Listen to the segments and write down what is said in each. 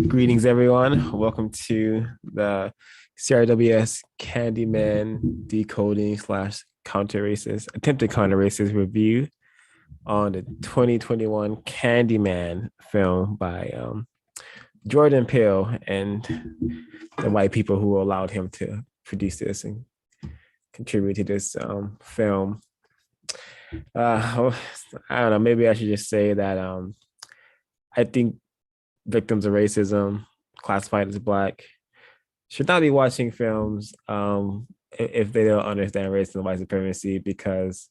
Greetings, everyone. Welcome to the CRWS Candyman decoding slash counter races, attempted counter races review on the 2021 Candyman film by Jordan Peele and the white people who allowed him to produce this and contribute to this film. I don't know. Maybe I should just say that I think victims of racism classified as Black should not be watching films if they don't understand racism and white supremacy, because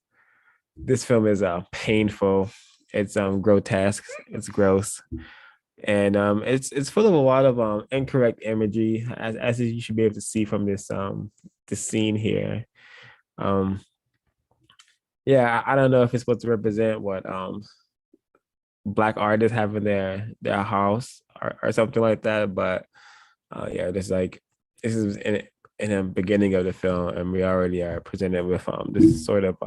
this film is painful. It's grotesque. It's gross, and it's full of a lot of incorrect imagery, as you should be able to see from this scene here. Um, yeah, I don't know if it's supposed to represent what Black artists have in their house or something like that, but yeah, this is in the beginning of the film, and we already are presented with this sort of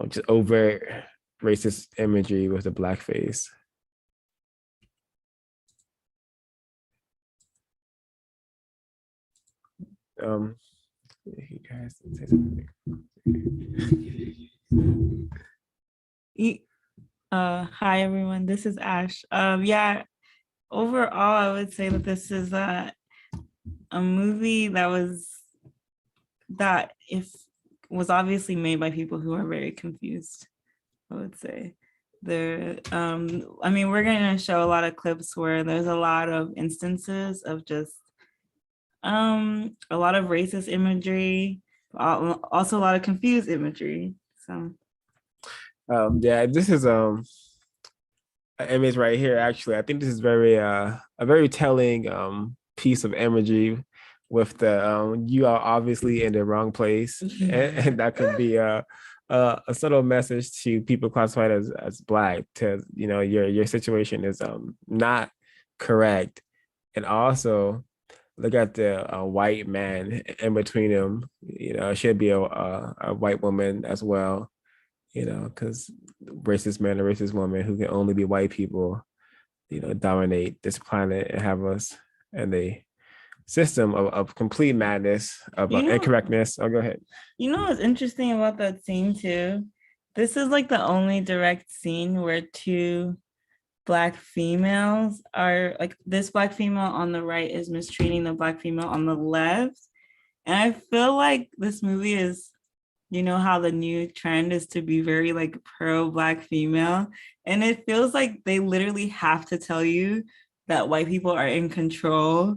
just overt racist imagery with the blackface. You guys say something. Hi everyone, this is Ash. Yeah, overall, I would say that this is a movie that if was obviously made by people who are very confused. I would say I mean, we're gonna show a lot of clips where there's a lot of instances of just a lot of racist imagery, also a lot of confused imagery. So yeah, this is an image right here. Actually, I think this is a very telling piece of imagery with the you are obviously in the wrong place, and that could be a subtle message to people classified as Black, to your situation is not correct. And also look at the white man in between them. It should be a white woman as well, because racist men and racist women who can only be white people, dominate this planet and have us in a system of complete madness, of incorrectness. I'll go ahead. You know what's interesting about that scene too? This is like the only direct scene where two Black females are like, this Black female on the right is mistreating the Black female on the left. And I feel like this movie is, you know how the new trend is to be very like pro Black female. And it feels like they literally have to tell you that white people are in control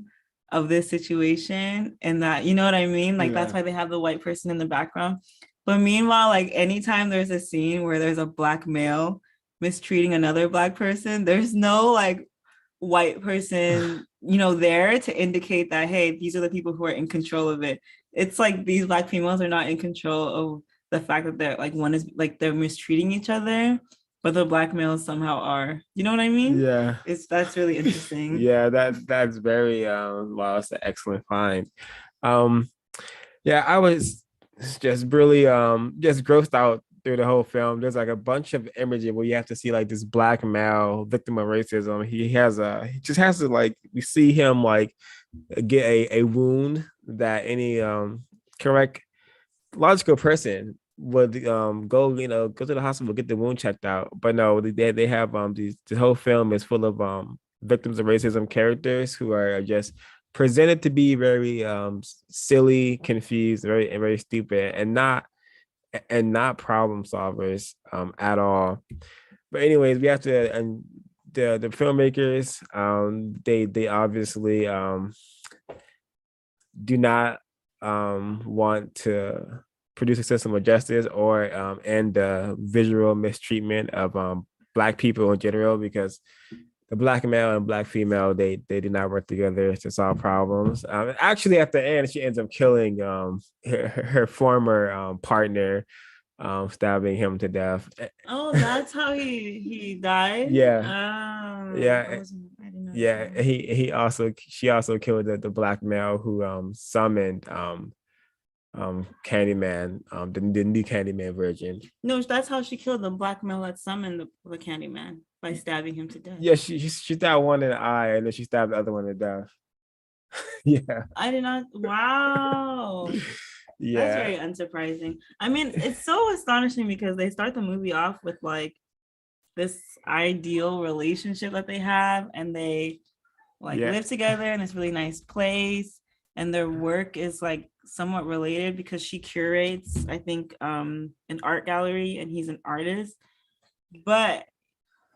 of this situation, and that, you know what I mean? Like, that's why they have the white person in the background. But meanwhile, like anytime there's a scene where there's a Black male mistreating another Black person, there's no like white person, there to indicate that, hey, these are the people who are in control of it. It's like these Black females are not in control of the fact that they're like, one is like they're mistreating each other, but the Black males somehow are. You know what I mean? Yeah. That's really interesting. Yeah, that's very wow, it's an excellent find. Yeah, I was just really just grossed out through the whole film. There's like a bunch of imagery where you have to see like this Black male victim of racism. He just has to, like, we see him like get a wound that any correct logical person would go to the hospital, get the wound checked out. But no, they have the whole film is full of victims of racism characters who are just presented to be very silly, confused, very stupid, and not problem solvers at all. But anyways, we have to, and the filmmakers, they obviously do not want to produce a system of justice or end the visual mistreatment of Black people in general, because the Black male and Black female, they do not work together to solve problems. Actually, at the end, she ends up killing her former partner, stabbing him to death. Oh, that's how he died. Yeah. Yeah. I didn't know. Yeah. She also killed the Black male who summoned Candyman, the new Candyman version. No, that's how she killed the Black male that summoned the Candyman. by stabbing him to death. Yeah, she stabbed one in the eye and then she stabbed the other one to death. Yeah. I did not. Wow. That's Yeah. very unsurprising. I mean, it's so astonishing because they start the movie off with like this ideal relationship that they have, and they like Yeah. live together in this really nice place, and their work is like somewhat related because she curates, I think, an art gallery, and he's an artist. But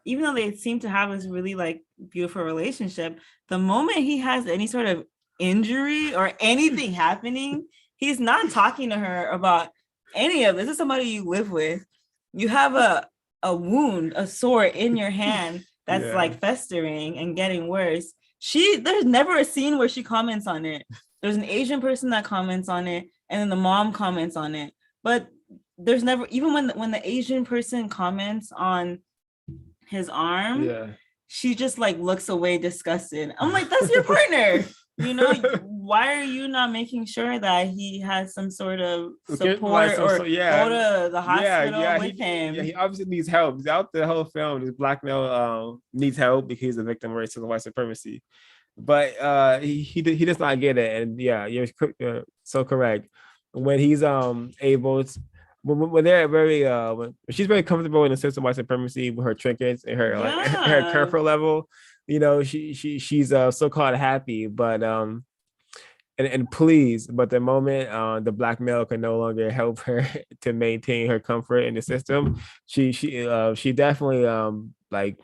even though they seem to have this really like beautiful relationship, the moment he has any sort of injury or anything happening, he's not talking to her about any of this. This is somebody you live with. You have a wound, a sore in your hand that's Yeah. like festering and getting worse. There's never a scene where she comments on it. There's an Asian person that comments on it, and then the mom comments on it. But there's never, even when the Asian person comments on his arm, Yeah. she just like looks away disgusted. I'm like, that's your partner. You know, why are you not making sure that he has some sort of support or yeah. go to the hospital Yeah, with him? Yeah, he obviously needs help. He's out the whole film. This black male needs help because he's a victim of racism and white supremacy. But he does not get it. And yeah, you're so correct. When he's able to, when they're very when she's very comfortable in the system of white supremacy with her trinkets and her like her Yeah. comfort level, you know, she's so-called happy, but and pleased. But the moment the black male can no longer help her to maintain her comfort in the system, she definitely like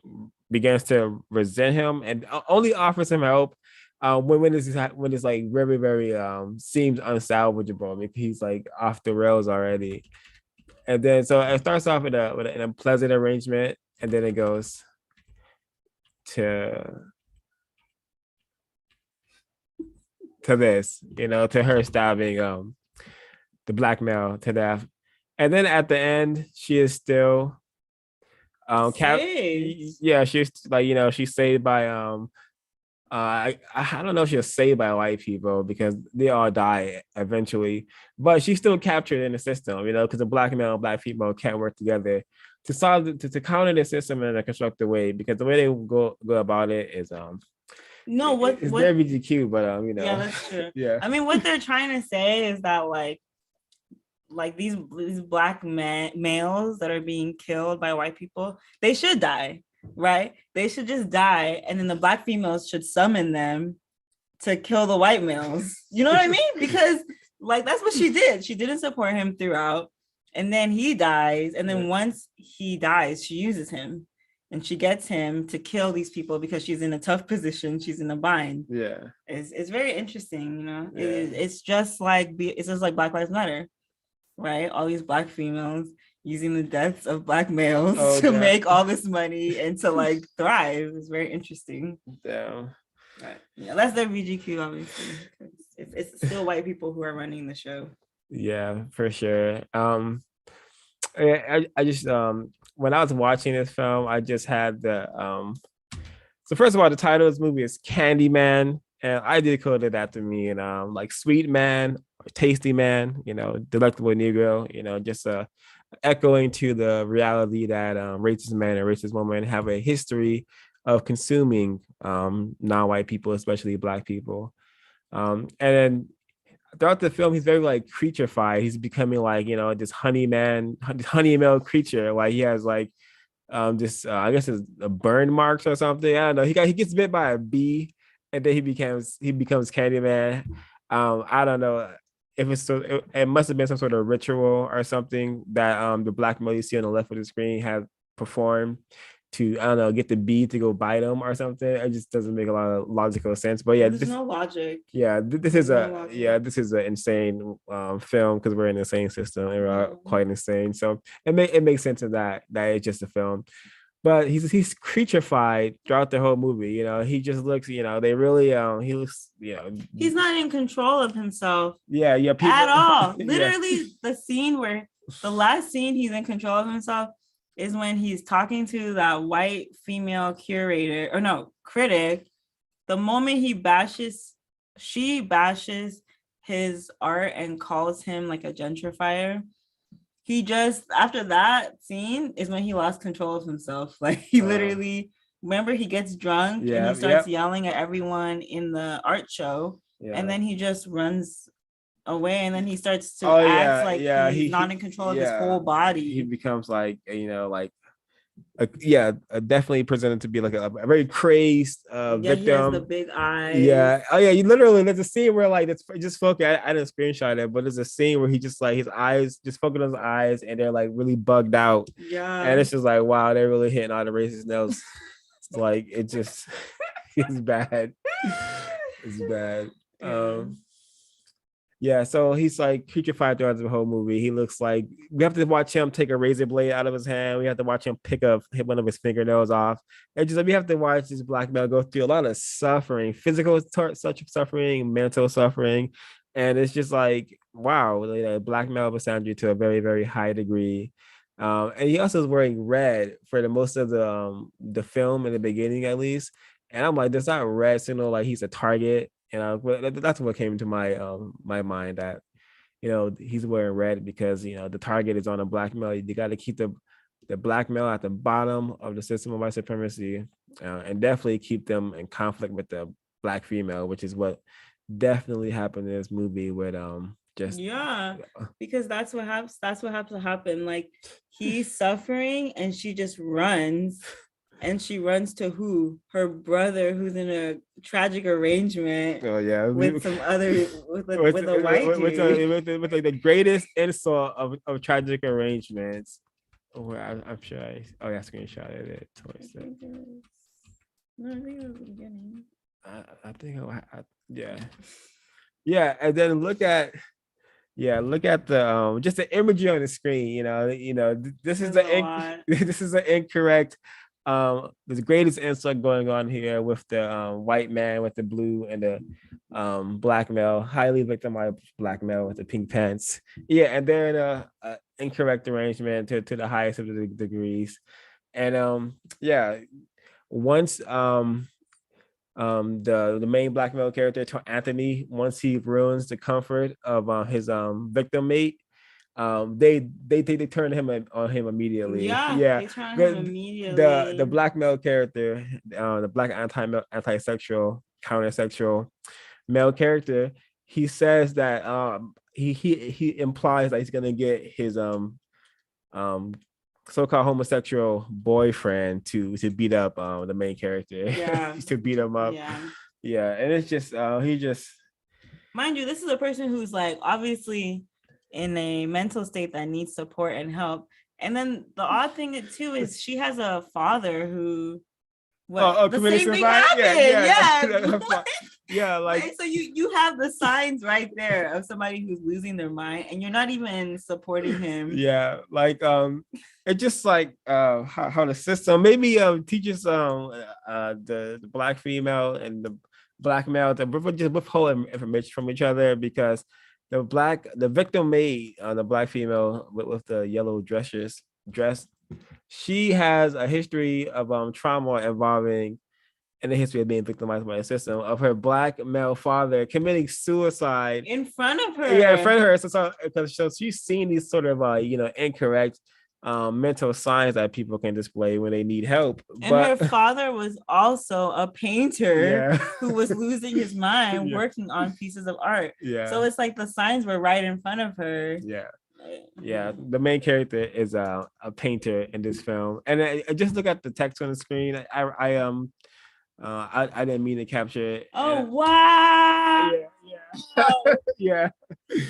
begins to resent him and only offers him help when it's like very seems unsalvageable. I mean, he's like off the rails already. And then so it starts off in a pleasant arrangement, and then it goes to this, you know, to her stabbing the black male to death. And then at the end, she is still Saved. yeah, she's like, you know, she's saved by I don't know if she was saved by white people because they all die eventually, but she's still captured in the system, you know, because the black male and black female can't work together to solve to counter the system in a constructive way, because the way they go about it is No, it's what very GQ, but you yeah, know, that's true. yeah. I mean, what they're trying to say is that like these black males that are being killed by white people, they should die, right? They should just die, and then the black females should summon them to kill the white males. You know what I mean? Because like that's what she did. She didn't support him throughout, and then he dies, and then once he dies, she uses him. And she gets him to kill these people because she's in a tough position. She's in a bind. Yeah. It's very interesting, you know. Yeah. It's just like Black Lives Matter, right? All these black females using the deaths of black males to make all this money and to like thrive. It's very interesting. Damn. Right. Yeah, that's their VGQ, obviously. It's still white people who are running the show. Yeah, for sure. I just when I was watching this film, I just had the so first of all, the title of this movie is Candyman, and I decoded that to me and like Sweet Man or Tasty Man, you know, Delectable Negro, you know, just echoing to the reality that racist men and racist women have a history of consuming non-white people, especially black people. And then throughout the film, he's very like creatureified. He's becoming like, you know, this honey male creature. Like he has like this I guess it's a burn marks or something. I don't know. He gets bit by a bee, and then he becomes Candyman. I don't know if it's so. It must have been some sort of ritual or something that the black male you see on the left of the screen have performed to, I don't know, get the bee to go bite him or something. It just doesn't make a lot of logical sense. But yeah, there's no logic. Yeah, this is this is an insane film because we're in the same system and we're quite insane. So it makes sense of that it's just a film. But he's creaturified throughout the whole movie. You know, he just looks, you know, they really he looks, you know, he's not in control of himself. Yeah, people, at all. Literally, the last scene he's in control of himself is when he's talking to that white female curator or no critic. The moment she bashes his art and calls him like a gentrifier, he just after that scene is when he lost control of himself. Like he literally remember he gets drunk and he starts yelling at everyone in the art show, and then he just runs away, and then he starts to act like he's not in control of his whole body. He becomes like definitely presented to be like a very crazed victim. He has the big eyes. Yeah. Oh yeah. You literally there's a scene where like it's just focus. I didn't screenshot it, but there's a scene where he just like his eyes just focus on his eyes and they're like really bugged out. Yeah. And it's just like wow, they're really hitting all the racist notes. Like it just it's bad. It's bad. Yeah, so he's like creature throughout the whole movie. He looks like we have to watch him take a razor blade out of his hand. We have to watch him hit one of his fingernails off. And just like we have to watch this black male go through a lot of suffering, physical such suffering, mental suffering. And it's just like, wow, black male will sound you to a very, very high degree. And he also is wearing red for the most of the film in the beginning, at least. And I'm like, does that red signal like he's a target? That's what came to my mind, that he's wearing red because the target is on a black male. You got to keep the black male at the bottom of the system of white supremacy, and definitely keep them in conflict with the black female, which is what definitely happened in this movie with because that's what has to happen. Like he's suffering and she just runs. And she runs to who? Her brother, who's in a tragic arrangement. Oh yeah, with some other with a white dude. With like the greatest insult of tragic arrangements. Oh, I'm sure I screenshotted it. I think it was the beginning. I think yeah, and then look at the just the imagery on the screen. This is this is an incorrect. The greatest insult going on here with the white man with the blue and the black male, highly victimized black male with the pink pants. Yeah, and they're in a incorrect arrangement to the highest of the degrees. And once the main black male character Anthony, once he ruins the comfort of his victim mate, they turn him on him immediately. They turn him immediately. The black male character, the black anti-sexual, countersexual male character, he says that he implies that he's gonna get his so-called homosexual boyfriend to beat up the main character. To beat him up. And it's just he just, mind you, this is a person who's like obviously in a mental state that needs support and help. And then the odd thing too is she has a father who the same thing happened. Like so you have the signs right there of somebody who's losing their mind and you're not even supporting him. It's just like how the system maybe teaches the black female and the black male to just withhold information from each other, because the victim made the black female with the yellow dress, she has a history of trauma involving, in the history of being victimized by a system, of her black male father committing suicide in front of her. In front of her. So she's seen these sort of incorrect mental signs that people can display when they need help. And her father was also a painter who was losing his mind working on pieces of art. So it's like the signs were right in front of her. The main character is a painter in this film, and I just look at the text on the screen. I didn't mean to capture it. Oh wow!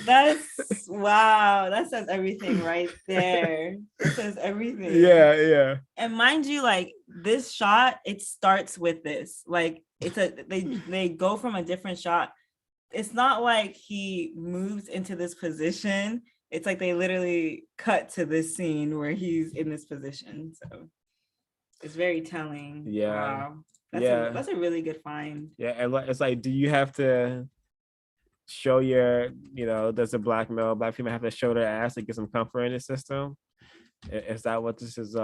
That's wow. That says everything right there. That says everything. And mind you, like this shot, it starts with this. Like they go from a different shot. It's not like he moves into this position. It's like they literally cut to this scene where he's in this position. So it's very telling. Wow. That's a really good find. And it's like, do you have to show does a black female have to show their ass to get some comfort in the system? Is that what this is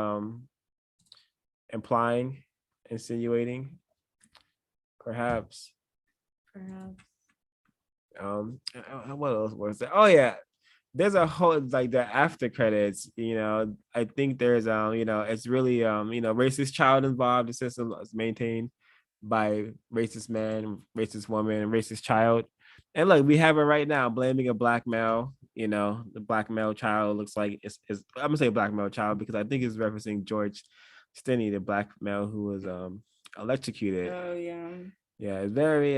implying, insinuating? Perhaps. What else was there? Oh yeah, there's a whole like the after credits, I think there's it's really racist child involved. The system is maintained by racist man, racist woman, and racist child. And look, we have it right now, blaming a black male. The black male child looks like is I'm gonna say black male child because I think it's referencing George Stinney, the black male who was electrocuted. Oh yeah. Yeah, it's very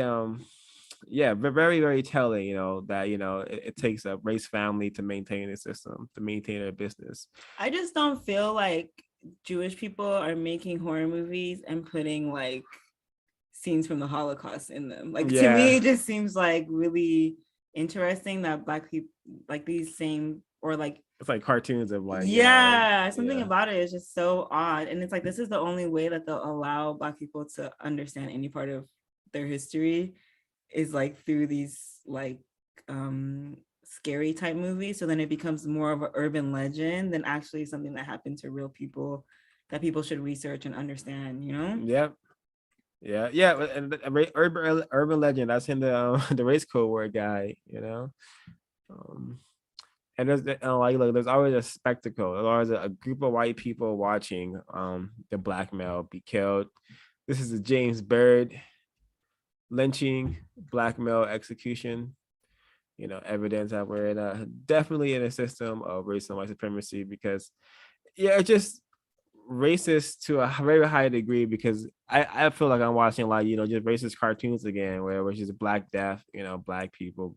yeah, very, very telling, that it takes a race family to maintain a system, to maintain a business. I just don't feel like Jewish people are making horror movies and putting like scenes from the Holocaust in them. Like to me, Yeah, it just seems like really interesting that Black people like these same or like it's like cartoons of like, yeah, something yeah, about it is just so odd. And it's like this is the only way that they'll allow Black people to understand any part of their history is like through these like scary type movies. So then it becomes more of an urban legend than actually something that happened to real people that people should research and understand, you know? yeah, yeah. And urban legend. That's in the the race code word guy. Um, and like look, there's always a spectacle. There's always a group of white people watching the black male be killed. This is a James Byrd lynching, black male execution. Evidence that we're definitely in a system of racial white supremacy because it's just racist to a very high degree because I feel like I'm watching like just racist cartoons again where which is black death, black people,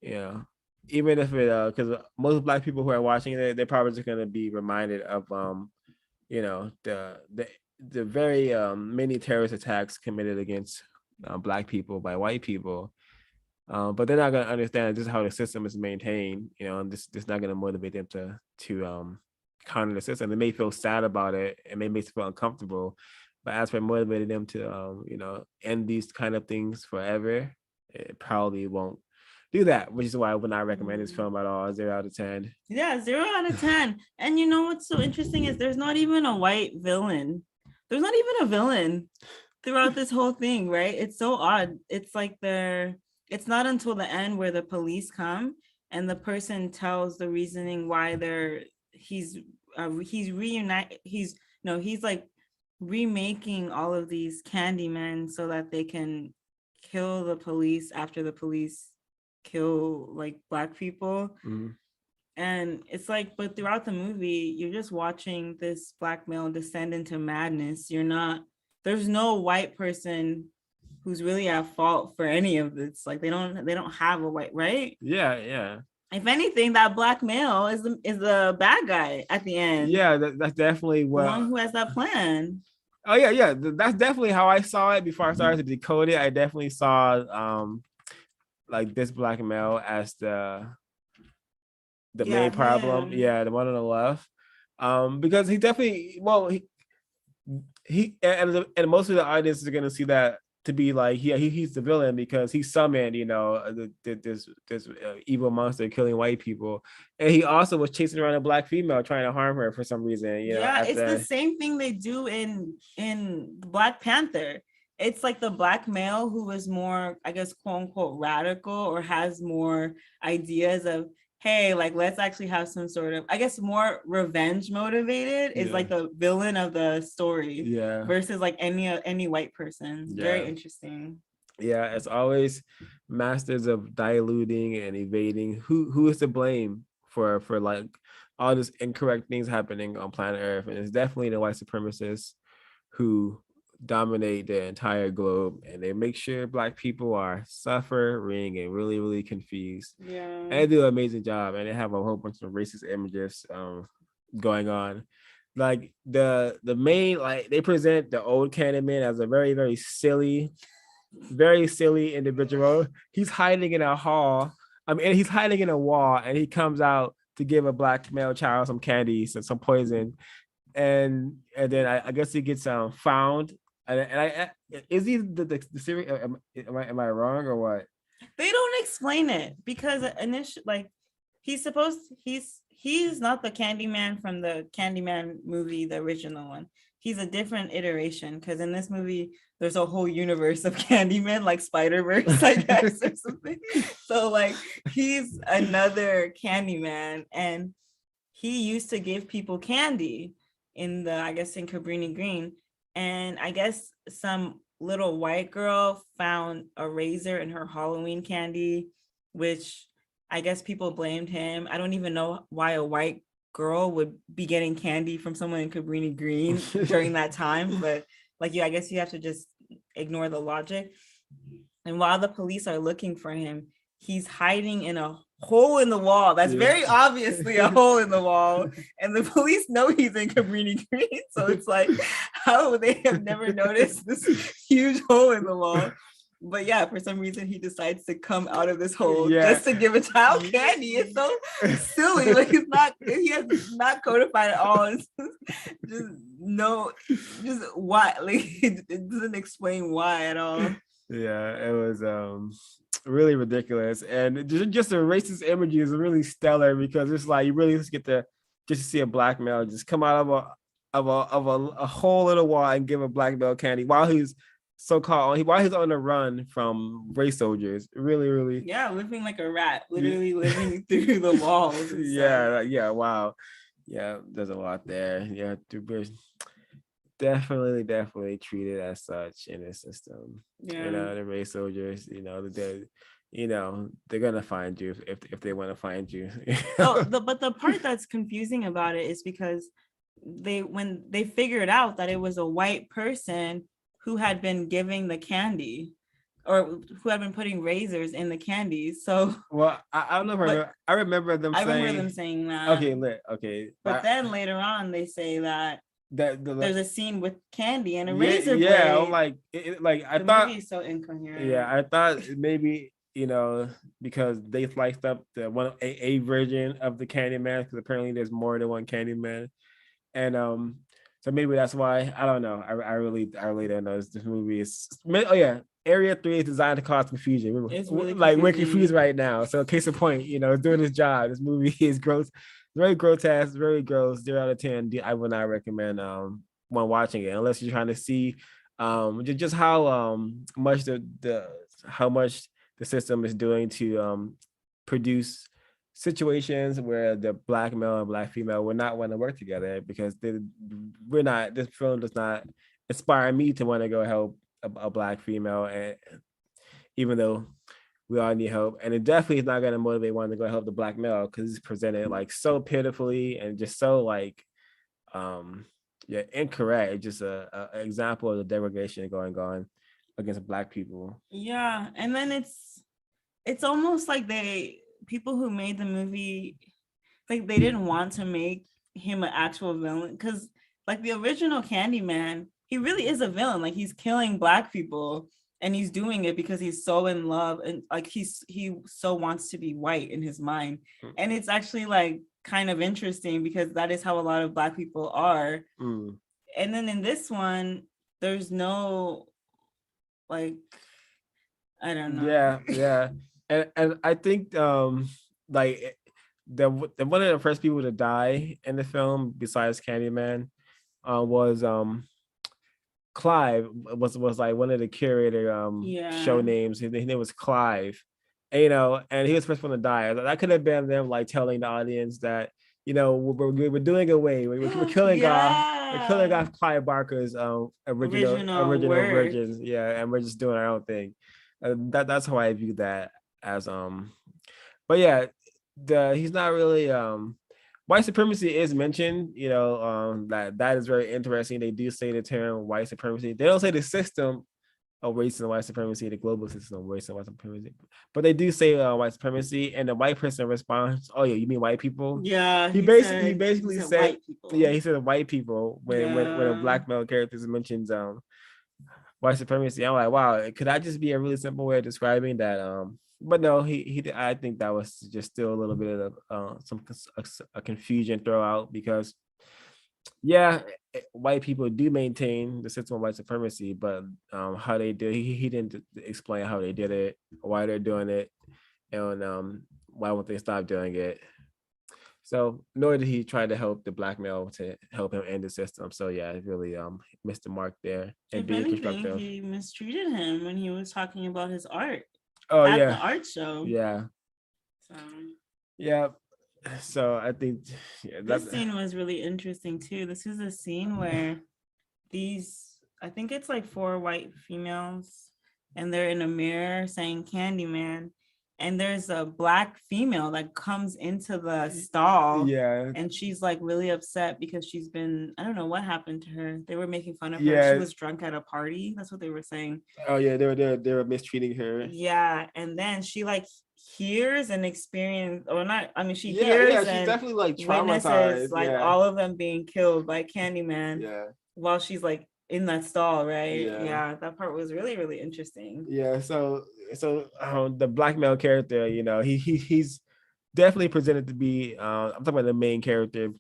you know even if it because most black people who are watching it, they're probably just going to be reminded of the very many terrorist attacks committed against black people by white people. But they're not going to understand just how the system is maintained, and this not going to motivate them to counter the system. They may feel sad about it and may make them feel uncomfortable, but as for motivating them to end these kind of things forever, it probably won't do that, which is why I would not recommend this film at all. 0 out of 10. Yeah, 0 out of 10. And you know what's so interesting is there's not even a white villain. There's not even a villain throughout this whole thing, right? It's so odd. It's like it's not until the end where the police come and the person tells the reasoning why he's reunite he's no he's like remaking all of these Candymen so that they can kill the police after the police kill like black people. Mm-hmm. And it's like, but throughout the movie, you're just watching this black male descend into madness. There's no white person who's really at fault for any of this. Like they don't have a white, right? Yeah. If anything, that black male is the bad guy at the end. Yeah, that's definitely the one who has that plan. Oh yeah. That's definitely how I saw it before I started to decode it. I definitely saw like this black male as the main problem. Him. Yeah, the one on the left. Because he definitely he and most of the audience is gonna see that to be like he's the villain because he summoned this evil monster killing white people, and he also was chasing around a black female trying to harm her for some reason. It's the same thing they do in Black Panther. It's like the black male who is more, I guess, quote unquote radical or has more ideas of, hey, like let's actually have some sort of, I guess, more revenge motivated is like the villain of the story versus like any white person. Very interesting. Yeah, it's always masters of diluting and evading who is to blame for like all this incorrect things happening on planet Earth, and it's definitely the white supremacists who dominate the entire globe, and they make sure black people are suffering and really, really confused. And they do an amazing job, and they have a whole bunch of racist images going on. Like the main, like they present the old Candyman as a very, very silly individual. He's hiding in a hall. He's hiding in a wall, and he comes out to give a black male child some candy, some poison, and then I guess he gets found. And I is he the series? Am I wrong or what? They don't explain it because initially, like he's not the Candyman from the Candyman movie, the original one. he's a different iteration because in this movie there's a whole universe of Candyman, like Spider-Verse, I guess, or something. So like he's another Candyman, and he used to give people candy in the, I guess, in Cabrini Green. And I guess some little white girl found a razor in her Halloween candy, which I guess people blamed him. I don't even know why a white girl would be getting candy from someone in Cabrini Green during that time, but like I guess you have to just ignore the logic. And while the police are looking for him, he's hiding in a hole in the wall. That's very obviously a hole in the wall. And the police know he's in Cabrini Green. So it's like, how would they have never noticed this huge hole in the wall? But yeah, for some reason he decides to come out of this hole just to give a child candy. It's so silly. Like he has not codified at all. It's just why, like it doesn't explain why at all. Yeah, it was really ridiculous, and just the racist imagery is really stellar because it's like you really just get to just see a black male just come out of a hole in the wall and give a black male candy while he's while he's on the run from race soldiers. Really, yeah, living like a rat, literally living through the walls. Yeah, wow, yeah, there's a lot there. Yeah, definitely treated as such in the system. Yeah. You know, the race soldiers, they're gonna find you if they want to find you. But the part that's confusing about it is because when they figured out that it was a white person who had been giving the candy or who had been putting razors in the candies. So well, I don't know if I remember them saying that. Okay. But then later on they say that there's a scene with candy and a razor blade. Yeah, I'm like, I thought movie is so incoherent. Yeah, I thought maybe because they sliced up the a version of the Candyman because apparently there's more than one Candyman, and so maybe that's why. I don't know. I really don't know. This movie is Area 3 is designed to cause confusion. We're confused right now. So case in point, it's doing its job. This movie is gross, very grotesque, very gross. 0 out of 10. I would not recommend when watching it unless you're trying to see just how much how much the system is doing to produce situations where the black male and black female will not want to work together because this film does not inspire me to want to go help a black female, and even though we all need help, and it definitely is not going to motivate one to go help the black male because it's presented like so pitifully and just so like incorrect. It's just a example of the degradation going on against black people. Yeah, and then it's almost like people who made the movie, like they didn't want to make him an actual villain because like the original Candyman, he really is a villain. Like he's killing black people and he's doing it because he's so in love and like he so wants to be white in his mind. And it's actually like kind of interesting because that is how a lot of black people are. And then in this one, there's no like, I don't know. Yeah. And I think like the one of the first people to die in the film besides Candyman was Clive was like one of the curator show names. His name was Clive. And he was the first one to die. That could have been them like telling the audience that we're doing away. We're killing off Clive Barker's original versions. Yeah, and we're just doing our own thing. That's how I view that as but yeah, he's not really white supremacy is mentioned, that is very interesting. They do say the term white supremacy. They don't say the system of race and white supremacy, the global system of race and white supremacy, but they do say white supremacy, and the white person responds, "Oh yeah, you mean white people?" Yeah, he basically said he said white people when a black male character mentions white supremacy. I'm like, wow, could that just be a really simple way of describing that? But no, I think that was just still a little bit of a confusion throughout because white people do maintain the system of white supremacy, but how they do he didn't explain how they did it, why they're doing it, and why won't they stop doing it. So nor did he try to help the black male to help him end the system. So yeah, it really missed the mark there and If being anything, constructive. he mistreated him when he was talking about his art Oh at the yeah, art show. yeah, So yeah. So I think yeah, that this scene was really interesting too. This is a scene where these, I think it's like four white females, and they're in a mirror saying Candyman. And there's a black female that comes into the stall, yeah, and she's like really upset because she's been, I don't know what happened to her. They were making fun of her. She yeah. was drunk at a party. That's what they were saying. Oh yeah, they were mistreating her. Yeah. And then she like hears and experience, or not, I mean, she Yeah, yeah. hears She's and definitely like witnesses traumatized. like Yeah, all of them being killed by Candyman yeah, while she's like in that stall, right? yeah. Yeah, that part was really, really interesting. Yeah, so the black male character, he's definitely presented to be. I'm talking about the main character.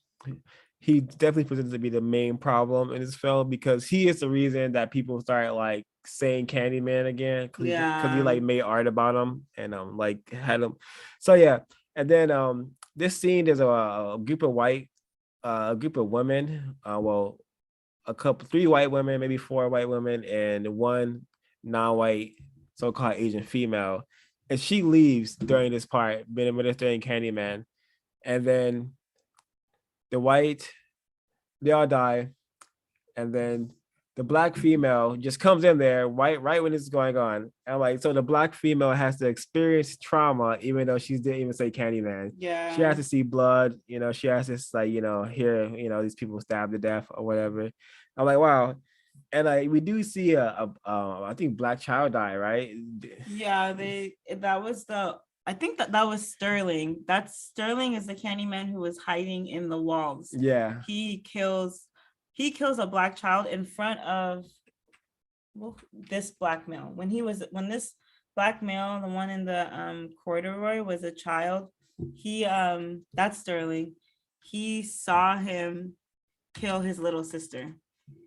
He definitely presented to be the main problem in this film because he is the reason that people started like saying Candyman again because he Yeah. like made art about him and like had him. So yeah, and then this scene there's a group of a group of women. Well, three white women, maybe four white women, and one non-white so-called Asian female. And she leaves during this part, ministering Candyman. And then the white, they all die. And then the black female just comes in there right when this is going on. And I'm like, so the black female has to experience trauma, even though she didn't even say Candyman. She Yeah. has to see blood, she has to like, hear, these people stabbed to death or whatever. I'm like, wow. And like we do see I think black child die, right? Yeah, that was the, I think that was Sterling. That's Sterling is the Candyman who was hiding in the walls. Yeah. He kills a black child in front of, well, this black male. When this black male, the one in the corduroy, was a child, he that's Sterling. He saw him kill his little sister.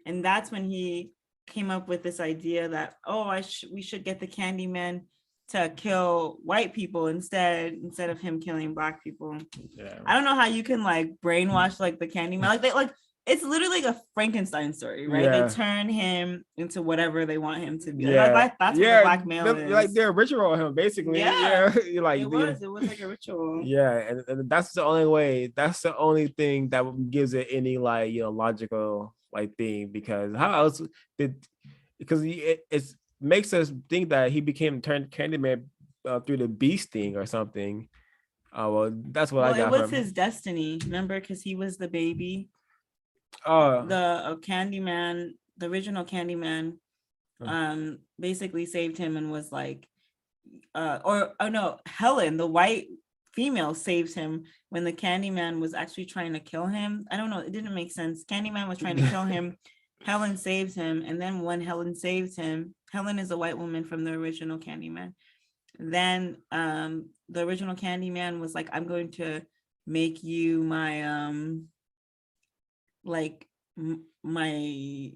And that's when he came up with this idea that, oh, we should get the Candyman to kill white people instead of him killing black people. Yeah. I don't know how you can like brainwash like the Candyman. Like they like, it's literally like a Frankenstein story, right? Yeah. They turn him into whatever they want him to be. Yeah. That's what the Yeah. black male is. Like they're ritual on him, basically. Yeah. Yeah. Like it was like a ritual. yeah, and that's the only way. That's the only thing that gives it any like logical like thing because how else did because it makes us think that he became turned Candyman through the beast thing or something. Well, that's what I Well, it got was from his destiny, remember, because he was the baby. Oh, The Candyman, the original Candyman, basically saved him and was like, or oh no, Helen, the white female, saved him when the Candyman was actually trying to kill him. I don't know, it didn't make sense. Candyman was trying to kill him. Helen saved him, and then when Helen saved him, Helen is a white woman from the original Candyman. Then the original Candyman was like, I'm going to make you my like my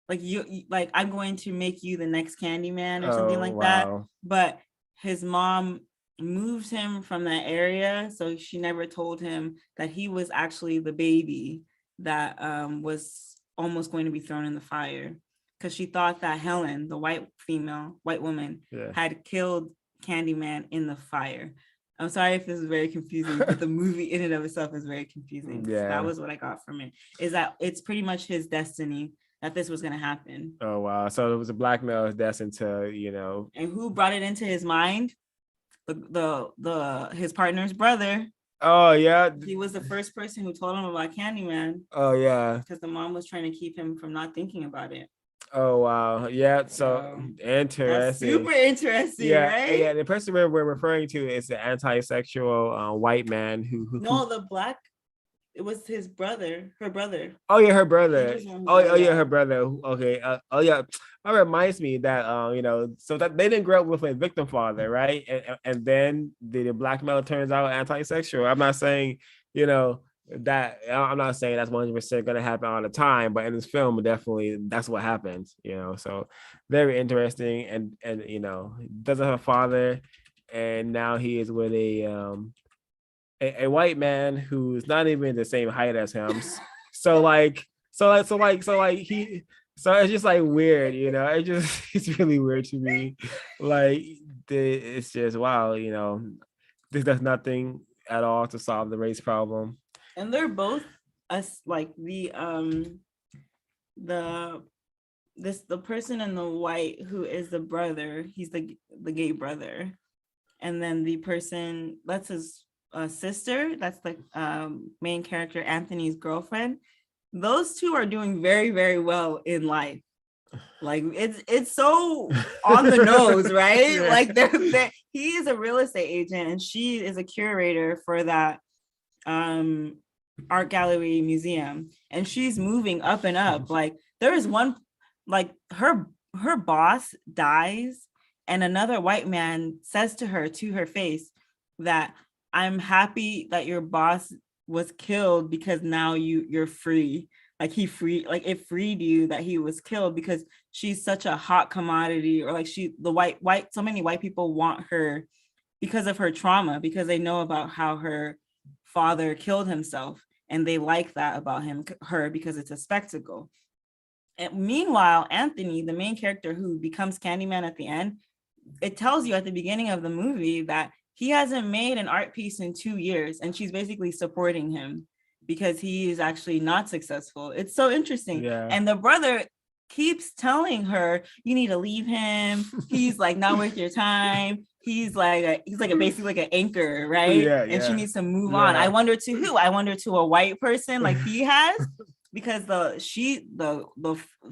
like you like I'm going to make you the next Candyman or something like that. But his mom moved him from that area, so she never told him that he was actually the baby that was almost going to be thrown in the fire, because she thought that Helen, the white woman, had killed Candyman in the fire. I'm sorry if this is very confusing, but the movie in and of itself is very confusing. Yeah. So that was what I got from it, is that it's pretty much his destiny that this was going to happen. Oh, wow. So it was a black male destined to, And who brought it into his mind? His partner's brother. Oh, yeah. He was the first person who told him about Candyman. Oh, yeah. Because the mom was trying to keep him from not thinking about it. Oh, wow. Yeah. So interesting. Super interesting, yeah, right? Yeah. The person we're referring to is the anti-sexual white man who No, the black. It was his brother, her brother. Oh yeah, her brother. Oh yeah, her brother. Okay. Oh yeah. That reminds me that so that they didn't grow up with a victim father, right? And then the black male turns out anti-sexual. I'm not saying that. I'm not saying that's 100% going to happen all the time, but in this film, definitely that's what happens. So very interesting, and doesn't have a father, and now he is with a a white man who's not even the same height as him. So like, so like so it's just like weird, it just it's really weird to me. Like it's just wow, this does nothing at all to solve the race problem. And they're both us like the the person in the white who is the brother, he's the gay brother. And then the person that's his sister, that's the main character Anthony's girlfriend. Those two are doing very, very well in life. Like it's so on the nose, right? Yeah. Like he is a real estate agent and she is a curator for that art gallery museum, and she's moving up and up. Like there is one, like her boss dies and another white man says to her face that I'm happy that your boss was killed because now you're free. Like it freed you that he was killed, because she's such a hot commodity, or like so many white people want her because of her trauma, because they know about how her father killed himself and they like that about her because it's a spectacle. And meanwhile, Anthony, the main character who becomes Candyman at the end, it tells you at the beginning of the movie that he hasn't made an art piece in 2 years, and she's basically supporting him because he is actually not successful. It's so interesting. Yeah. And the brother keeps telling her, you need to leave him. He's like not worth your time. He's basically like an anchor, right? Yeah, and she needs to move on. I wonder to who? I wonder to a white person like he has, because the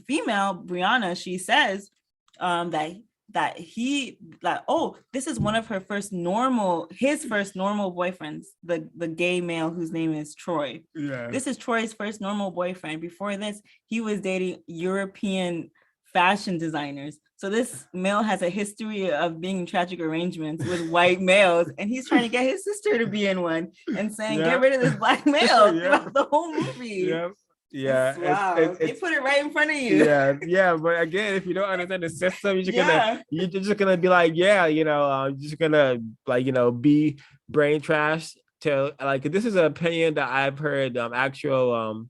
female Brianna, she says this is one of his first normal boyfriends, the gay male whose name is Troy. Yeah. This is Troy's first normal boyfriend. Before this, he was dating European fashion designers. So this male has a history of being in tragic arrangements with white males, and he's trying to get his sister to be in one and saying, get rid of this black male throughout the whole movie. Yeah. Yeah, wow. They put it right in front of you. Yeah, but again, if you don't understand the system, you're just gonna be like, you're just gonna be brain trash. To like, this is an opinion that I've heard actual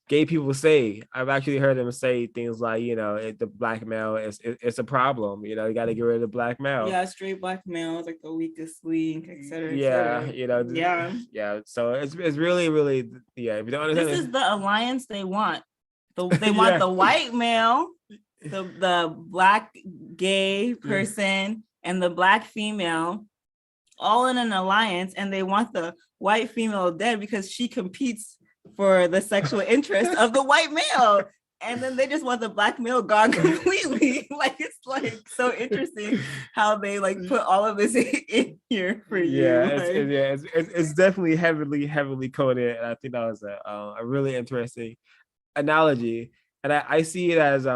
gay people say. I've actually heard them say things like, the black male it's a problem. You got to get rid of the black male. Yeah, straight black male is like the weakest link, etc. Yeah, yeah. So it's really, really, yeah. If you don't understand, this is the alliance they want. They want the white male, the black gay person, and the black female all in an alliance, and they want the white female dead because she competes for the sexual interest of the white male. And then they just want the black male gone completely. Like, it's like so interesting how they like put all of this in here for you. It's definitely heavily coded. And I think that was a really interesting analogy. And I see it as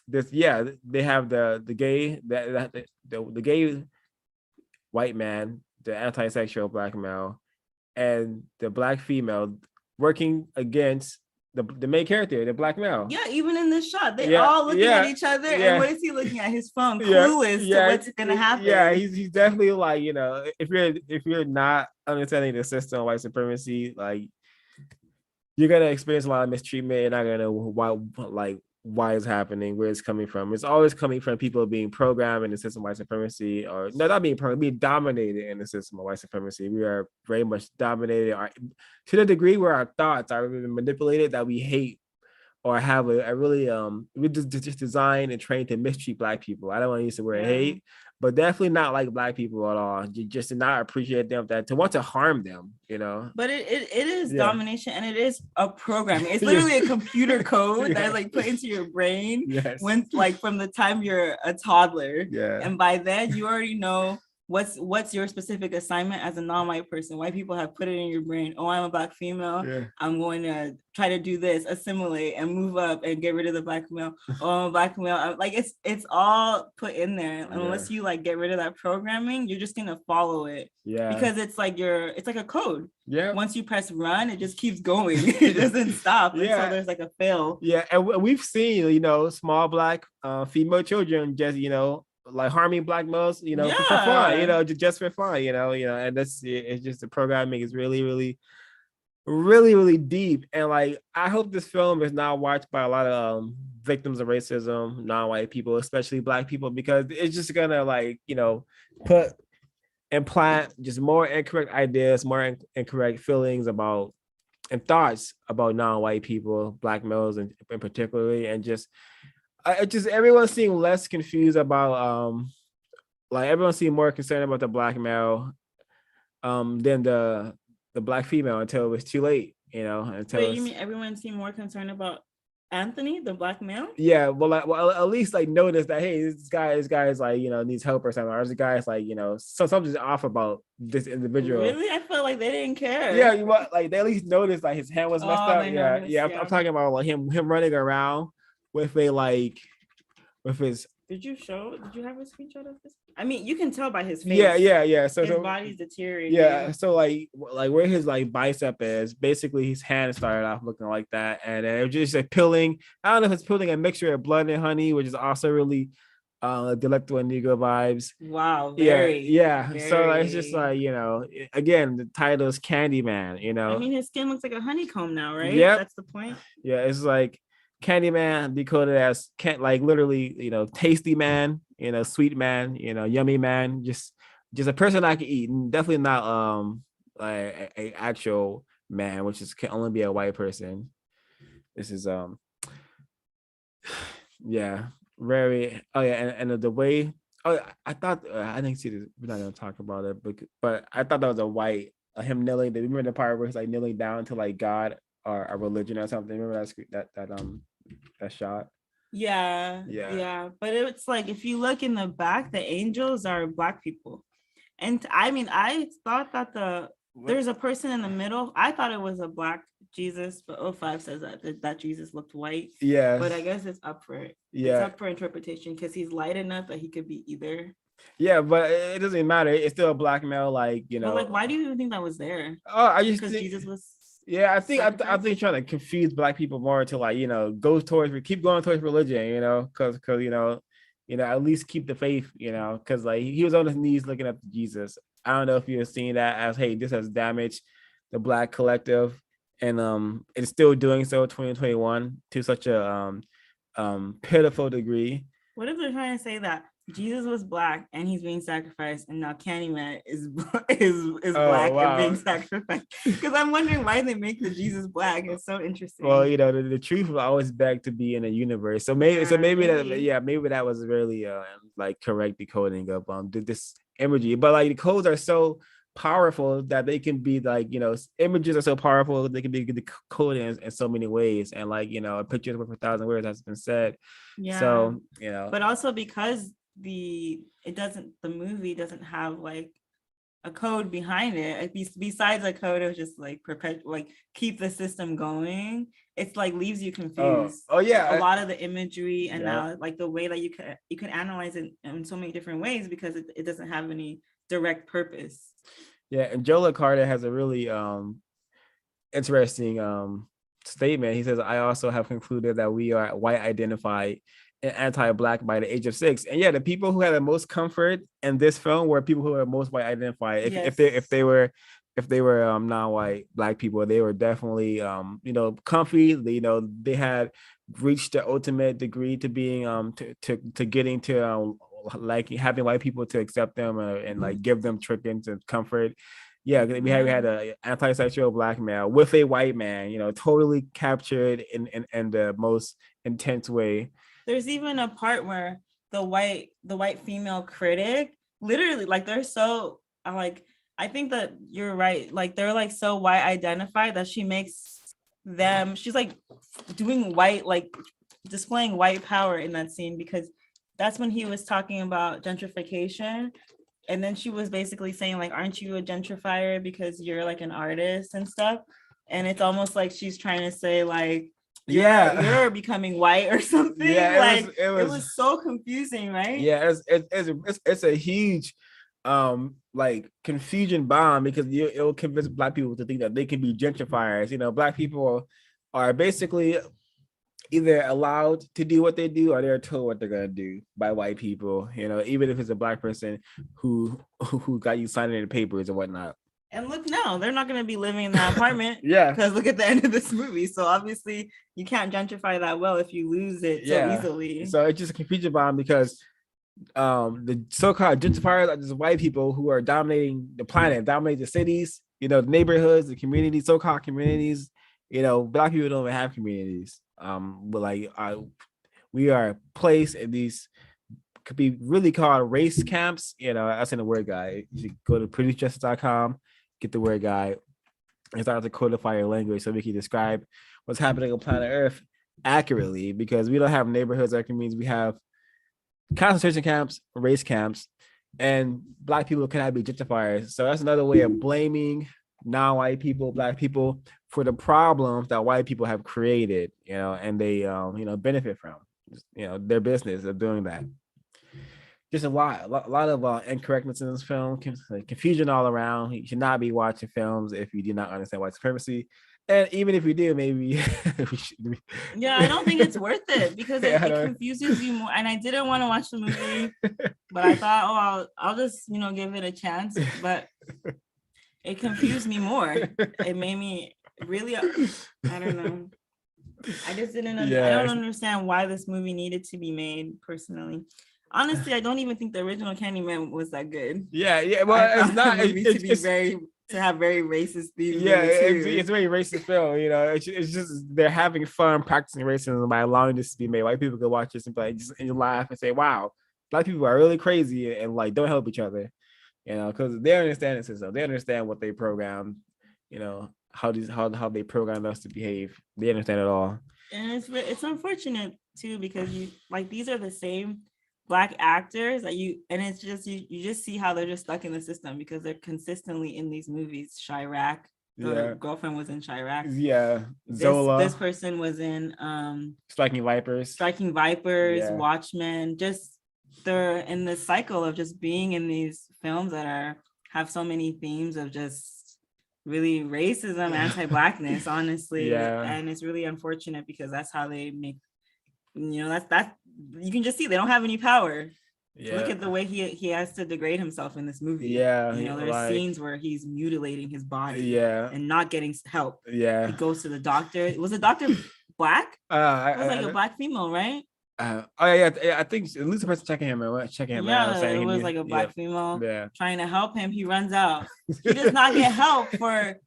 this. Yeah, they have the gay the gay white man, the anti-sexual black male, and the black female working against the main character, the black male. Yeah, even in this shot, they all looking at each other. And what is he looking at? His phone, clueless to what's gonna happen. Yeah, he's definitely like, if you're not understanding the system of white supremacy, like you're gonna experience a lot of mistreatment. You're not gonna know why it's happening, where it's coming from. It's always coming from people being programmed in the system of white supremacy, or no, not being programmed, being dominated in the system of white supremacy. We are very much dominated to the degree where our thoughts are manipulated, that we hate or have a really we just designed and trained to mistreat black people. I don't want to use the word hate, but definitely not like black people at all. Just to not appreciate them, that to want to harm them, But it is domination, and it is a programming. It's literally a computer code that's like put into your brain when like from the time you're a toddler. Yeah. And by then you already know what's your specific assignment as a non-white person. White people have put it in your brain. Oh, I'm a black female. Yeah. I'm going to try to do this, assimilate and move up and get rid of the black male. Oh, I'm a black male. Like it's all put in there. Unless you like get rid of that programming, you're just gonna follow it. Yeah. Because it's like a code. Yeah. Once you press run, it just keeps going. It doesn't stop until there's like a fail. Yeah, and we've seen small black female children just like harming black males, for fun, Yeah. just for fun, and that's it's just the programming is really, really, really, really deep. And like I hope this film is not watched by a lot of victims of racism, non-white people, especially black people, because it's just gonna like, put implant just more incorrect ideas, more incorrect feelings about and thoughts about non-white people, black males in particularly, and just everyone seemed less confused about like everyone seemed more concerned about the black male than the black female until it was too late, until Wait, you it's mean everyone seemed more concerned about Anthony, the black male? yeah, well, at least like notice that hey, this guy is like needs help or something, or this guy is like so something's off about this individual. Really? I felt like they didn't care. Yeah, you want like they at least noticed like his hand was messed Oh, up. they Yeah, noticed. yeah. I'm Yeah. talking about like him running around with a like with his Did you have a screenshot of this? I mean, you can tell by his yeah, face. yeah, yeah. So His so body's yeah, deteriorating. so like where his like bicep is, basically his hand started off looking like that, and then it was just like peeling. I don't know if it's peeling a mixture of blood and honey, which is also really delectable and Negro vibes. Wow, Yeah, very, yeah. So like, it's just very. like again, the title is Candyman. I mean, his skin looks like a honeycomb now, right? Yep. That's the point. Yeah, it's like Candyman decoded as can't like literally, tasty man, sweet man, yummy man, just a person I could eat, and definitely not like a actual man, which is can only be a white person. This is yeah, very oh yeah, and the way oh I thought I didn't see this. We're not gonna talk about it, but I thought that was a white him kneeling. Remember the part where he's like kneeling down to like God or a religion or something. Remember that shot? Yeah, Yeah. yeah. But it's like if you look in the back, the angels are black people. And I mean, I thought that there's a person in the middle. I thought it was a black Jesus, but O5 says that Jesus looked white. But Yes. I guess it's up for it. It's Yeah. up for interpretation because he's light enough that he could be either. Yeah, but it doesn't matter. It's still a black male, like But like, why do you even think that was there? Oh, I just Because think Jesus was yeah, I sacrificed? think trying to confuse black people more to like go towards keep going towards religion, because at least keep the faith, because like he was on his knees looking up to Jesus. I don't know if you're seeing that as hey, this has damaged the black collective, and it's still doing so 2021 to such a pitiful degree. What if they're trying to say that Jesus was black and he's being sacrificed, and now Candyman is Oh black and being wow. sacrificed? Because I'm wondering why they make the Jesus black. It's so interesting. Well, the truth will always beg to be in a universe. So maybe that maybe that was really like correct decoding of this imagery. But like the codes are so powerful that they can be like, images are so powerful they can be decoded in so many ways. And like, a picture is worth 1,000 words has been said. Yeah. So, but also because the movie doesn't have like a code behind it besides a code of just like like keep the system going. It's like leaves you confused. Oh yeah, a lot of the imagery and yeah. now like the way that you can analyze it in so many different ways because it doesn't have any direct purpose. Yeah, and Joe Carter has a really interesting statement. He says, I also have concluded that we are white identified and anti-black by the age of 6. And yeah, the people who had the most comfort in this film were people who were most white identified. If they were non-white black people, they were definitely comfy. They had reached the ultimate degree to being to getting to like having white people to accept them and like give them trinkets and comfort. Yeah, we had a anti-sexual black male with a white man, totally captured in the most intense way. There's even a part where the white female critic literally like they're so like I think that you're right, like they're like so white identified that she makes them, she's like doing white, like displaying white power in that scene because that's when he was talking about gentrification. And then she was basically saying like, aren't you a gentrifier because you're like an artist and stuff? And it's almost like she's trying to say like, you're becoming white or something. Yeah, like it was so confusing, right? Yeah, it's a huge like confusion bomb because it will convince black people to think that they can be gentrifiers. Black people are basically either allowed to do what they do or they're told what they're gonna do by white people. Even if it's a black person who got you signing the papers and whatnot. And look, no, they're not going to be living in that apartment. Yeah. Because look at the end of this movie. So obviously, you can't gentrify that well if you lose it so easily. So it's just a confusion bomb because the so-called gentrifiers are just white people who are dominating the planet, dominating the cities, the neighborhoods, the communities, so-called communities. Black people don't even have communities. But like we are placed in these could be really called race camps. That's in the word guide. You should go to producejustice.com, get the word guide, and start to codify your language so we can describe what's happening on planet Earth accurately, because we don't have neighborhoods or communities. We have concentration camps, race camps, and black people cannot be gentrifiers. So that's another way of blaming non-white people, black people, for the problems that white people have created, and they benefit from, their business of doing that. Just a lot of incorrectness in this film, confusion all around. You should not be watching films if you do not understand white supremacy. And even if you do, maybe yeah, I don't think it's worth it because it confuses you more. And I didn't want to watch the movie, but I thought, I'll just give it a chance. But it confused me more. It made me really, I don't know. I just didn't. I don't understand why this movie needed to be made. Personally, honestly, I don't even think the original Candyman was that good. Yeah. Well, it's not. To have very racist themes. Yeah, it's very racist film. It's just they're having fun practicing racism by allowing this to be made. White people can watch this and and laugh and say, "Wow, black people are really crazy and like don't help each other." Because they understand the system. They understand what they programmed. How they programmed us to behave. They understand it all. And it's unfortunate too because these are the same Black actors that it's just you just see how they're just stuck in the system because they're consistently in these movies. Chirac, the girlfriend was in Chirac. Yeah, Zola. This person was in Striking Vipers, Watchmen. Just they're in the cycle of just being in these films that have so many themes of just really racism, anti-Blackness, honestly. And it's really unfortunate because that's how they make. That's you can just see they don't have any power. Look at the way he has to degrade himself in this movie. There's scenes where he's mutilating his body and not getting help. He goes to the doctor. Was the doctor Black? It was like a Black female, right? I think at least the person checking him out. It was like a Black female trying to help him. He runs out. He does not get help for.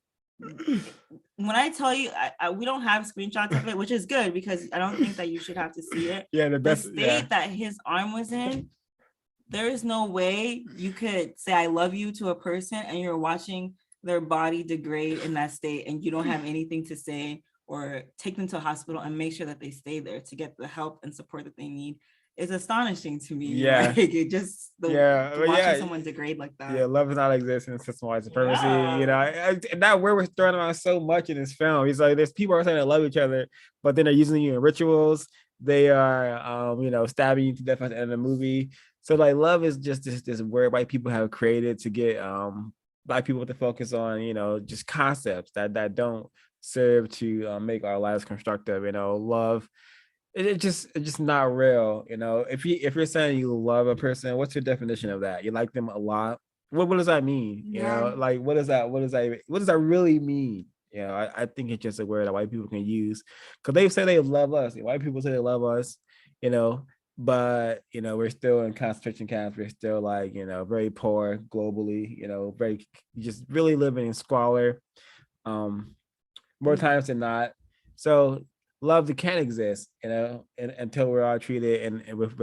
When I tell you, we don't have screenshots of it, which is good because I don't think that you should have to see it. The state that his arm was in, there is no way you could say I love you to a person and you're watching their body degrade in that state and you don't have anything to say or take them to a hospital and make sure that they stay there to get the help and support that they need. Is astonishing to me. It just watching someone degrade like that. Love is not existing in system-wide supremacy. And that word was thrown around so much in this film. He's like, there's people are saying they love each other, but then they're using you in rituals. They are, stabbing you to death at the end of the movie. So like, love is just this word white people have created to get Black people to focus on, just concepts that don't serve to make our lives constructive. Love. It's just not real. If you're saying you love a person, what's your definition of that? You like them a lot. What does that mean? What does that really mean? I think it's just a word that white people can use because they say they love us. White people say they love us, but we're still in concentration camps. We're still very poor globally, very just really living in squalor more times than not. So love can't exist, and until we're all treated and with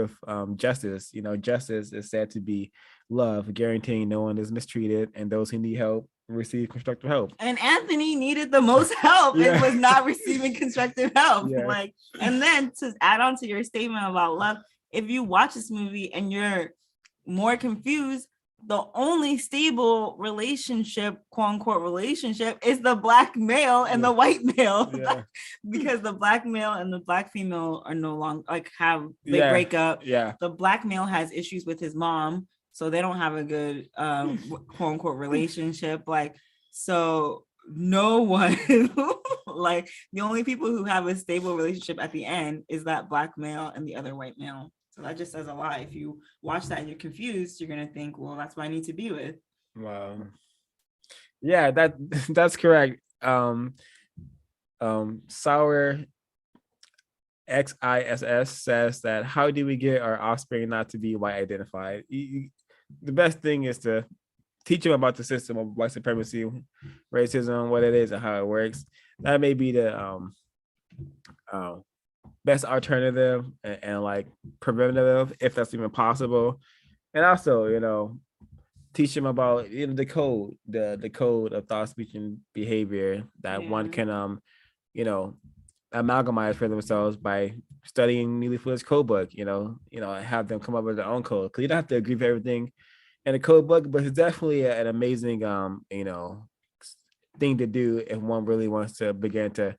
justice. Justice is said to be love, guaranteeing no one is mistreated and those who need help receive constructive help. And Anthony needed the most help and was not receiving constructive help. And then to add on to your statement about love, if you watch this movie and you're more confused, the only stable relationship, quote unquote relationship, is the Black male and the white male. Because the Black male and the Black female are no longer break up. The Black male has issues with his mom, so they don't have a good quote unquote relationship. So no one Like the only people who have a stable relationship at the end is that black male and the other white male. So that just says a lot. If you watch that and you're confused, you're gonna think, well, that's what I need to be with. Wow. Yeah, that's correct. Sour XISS says that how do we get our offspring not to be white identified? The best thing is to teach them about the system of white supremacy, racism, what it is, and how it works. That may be the um, best alternative and like preventative, if that's even possible. And also, teach them about the code, the code of thought, speech, and behavior that one can you know amalgamize for themselves by studying Neely Fuller's code book. Have them come up with their own code, because you don't have to agree with everything in a code book, but it's definitely an amazing thing to do if one really wants to begin to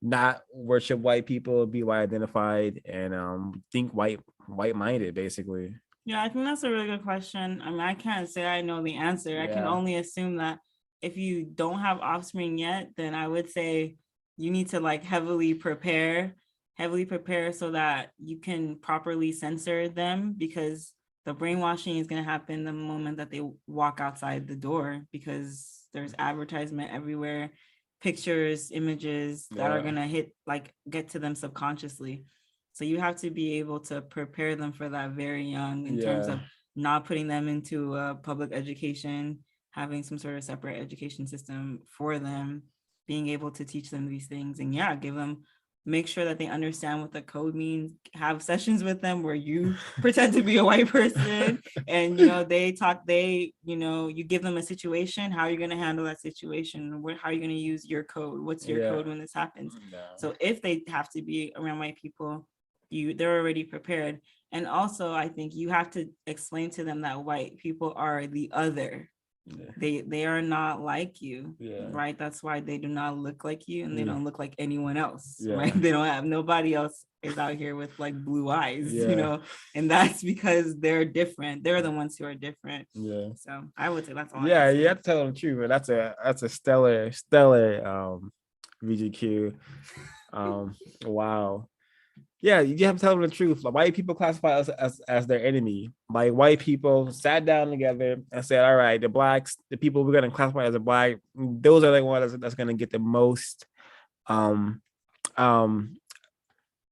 not worship white people, be white identified, and think white minded, basically. Yeah, I think that's a really good question. I mean, I can't say I know the answer. I can only assume that if you don't have offspring yet, then I would say you need to like heavily prepare so that you can properly censor them, because the brainwashing is going to happen the moment that they walk outside the door, because there's advertisement everywhere, pictures, images that are going to get to them subconsciously. So you have to be able to prepare them for that very young, in terms of not putting them into a public education, having some sort of separate education system for them, being able to teach them these things, and make sure that they understand what the code means. Have sessions with them where you pretend to be a white person, and you give them a situation. How are you going to handle that situation? How are you going to use your code? What's your code when this happens? So if they have to be around white people, they're already prepared. And also, I think you have to explain to them that white people are the other. They are not like you, right? That's why they do not look like you, and they don't look like anyone else, right? They don't have, nobody else is out here with like blue eyes, and that's because they're different. They're the ones who are different. So I would say that's all. You have to tell them the truth, but that's a stellar VGQ. Wow. Yeah, you have to tell them the truth. Like, white people classify us as their enemy. Like, white people sat down together and said, all right, the blacks, the people we're going to classify as a black, those are the ones that's going to get the most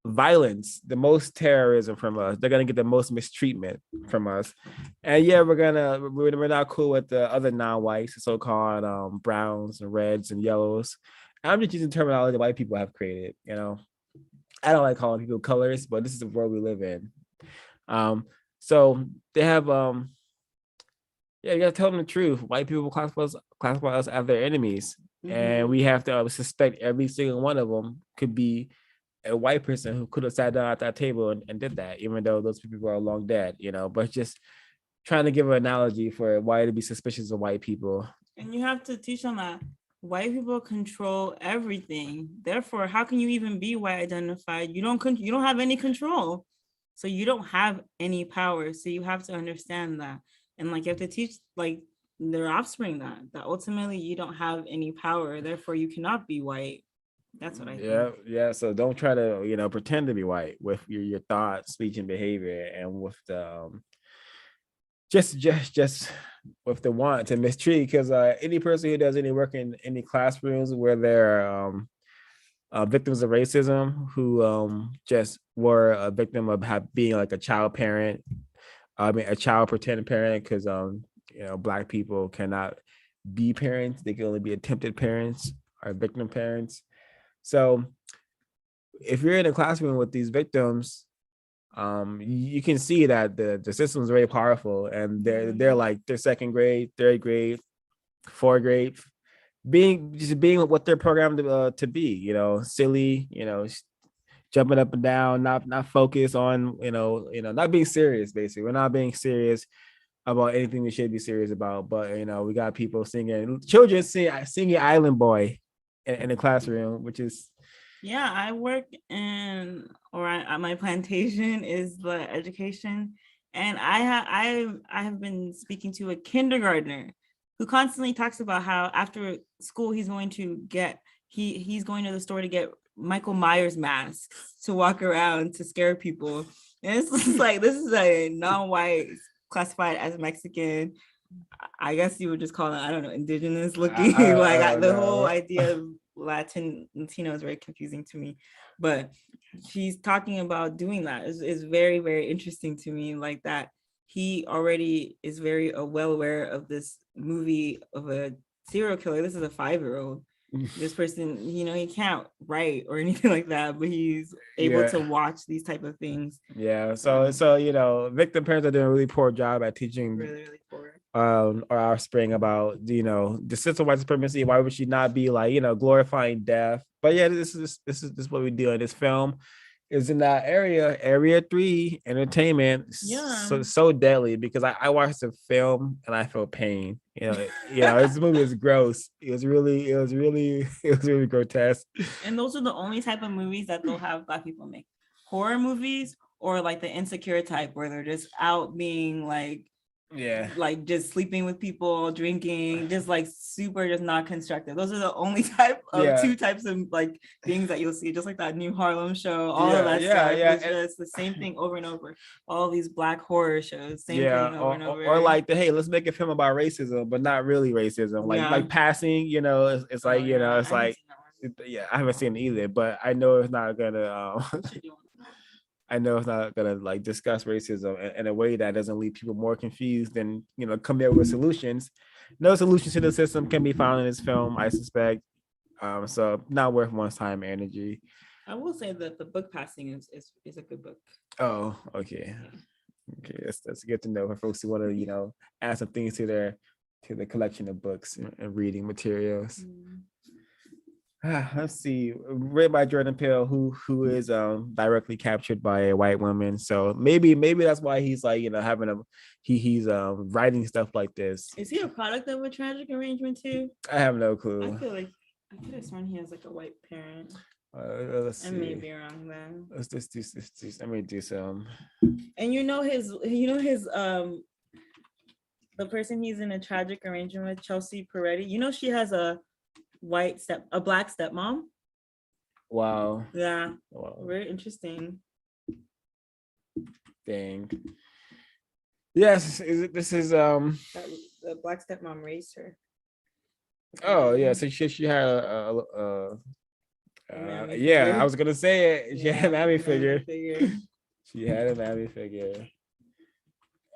violence, the most terrorism from us. They're going to get the most mistreatment from us. And we're not cool with the other non-whites, so-called browns and reds and yellows. I'm just using terminology white people have created, I don't like calling people colors, but this is the world we live in. So they have you gotta tell them the truth. White people classify us as their enemies, and we have to suspect every single one of them could be a white person who could have sat down at that table and did that, even though those people are long dead, But just trying to give an analogy for why to be suspicious of white people. And you have to teach them that white people control everything. Therefore, how can you even be white identified? You don't have any control. So you don't have any power. So you have to understand that. And like you have to teach like their offspring that ultimately you don't have any power. Therefore, you cannot be white. That's what I think. Yeah. So don't try to, pretend to be white with your thoughts, speech, and behavior, and with the just with the want to mistreat, because any person who does any work in any classrooms where they're victims of racism, who just were a victim of being like a child parent, a child pretend parent, because black people cannot be parents, they can only be attempted parents or victim parents. So if you're in a classroom with these victims, you can see that the system is very powerful, and they're like they're second grade, third grade, fourth grade, being what they're programmed to be, silly, jumping up and down, not focused on, not being serious. Basically, we're not being serious about anything we should be serious about. But we got people children singing Island Boy in the classroom, which is. Yeah, I work my plantation is the education, and I have been speaking to a kindergartner who constantly talks about how after school he's going to get he's going to the store to get Michael Myers masks to walk around to scare people. And it's just like, this is a non-white classified as Mexican. I guess you would just call it, I don't know, indigenous looking. The whole idea of Latino is very confusing to me. But she's talking about doing that is very, very interesting to me. Like that he already is very well aware of this movie of a serial killer. This is a 5-year-old. This person, he can't write or anything like that, but he's able to watch these type of things. Yeah. So victim parents are doing a really poor job at teaching really, really poor. Our offspring about the system of white supremacy. Why would she not be like glorifying death? But yeah, this is what we do in this film. Is in that area 3 entertainment. So deadly because I watched the film and I felt pain. This movie is gross. It was really grotesque. And those are the only type of movies that they'll have Black people make. Horror movies or like the insecure type where they're just out being like just sleeping with people, drinking, just like super just not constructive. Those are the only type of 2 types of like things that you'll see, just like that new Harlem show, all of that stuff. It's just the same thing over and over. All these Black horror shows, same thing over and over. Or like hey, let's make a film about racism, but not really racism. Like passing, it's like it's like I haven't seen it either, but I know it's not gonna like discuss racism in a way that doesn't leave people more confused and come up with solutions. No solutions to the system can be found in this film, I suspect. So not worth one's time and energy. I will say that the book passing is a good book. Oh, okay. Okay, that's good to know for folks who want to add some things to their collection of books and reading materials. Let's see, written by Jordan Peele, who is directly captured by a white woman. So maybe that's why he's like having he's writing stuff like this. Is he a product of a tragic arrangement too? I have no clue. I feel like I could have sworn he has like a white parent. Let's see. I may be wrong then. Let's do. Let me do some. And his the person he's in a tragic arrangement with, Chelsea Peretti. She has a Black stepmom. Wow. Yeah. Wow. Very interesting. Dang. Yes, this is the Black stepmom raised her. Oh yeah, so she had I was gonna say it. She had a mammy figure. She had a mammy figure.